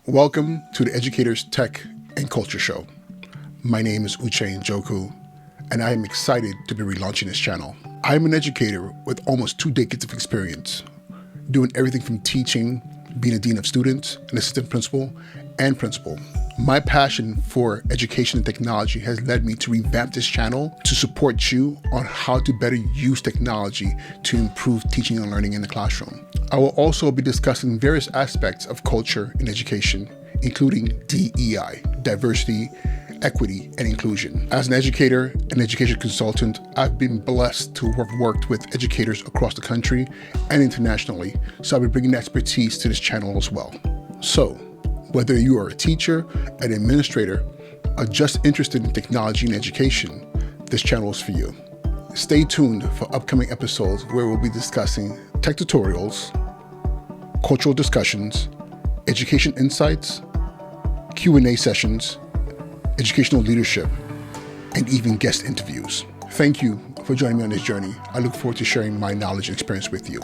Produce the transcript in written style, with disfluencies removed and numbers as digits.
Welcome to the Educator's Tech and Culture Show. My name is Uche Njoku, and I am excited to be relaunching this channel. I'm an educator with almost 2 decades of experience, doing everything from teaching, being a dean of students, an assistant principal, and principal. My passion for education and technology has led me to revamp this channel to support you on how to better use technology to improve teaching and learning in the classroom. I will also be discussing various aspects of culture in education, including DEI, diversity, equity, and inclusion. As an educator and education consultant, I've been blessed to have worked with educators across the country and internationally, so I'll be bringing expertise to this channel as well. So, whether you are a teacher, an administrator, or just interested in technology and education, this channel is for you. Stay tuned for upcoming episodes where we'll be discussing tech tutorials, cultural discussions, education insights, Q&A sessions, educational leadership, and even guest interviews. Thank you for joining me on this journey. I look forward to sharing my knowledge and experience with you.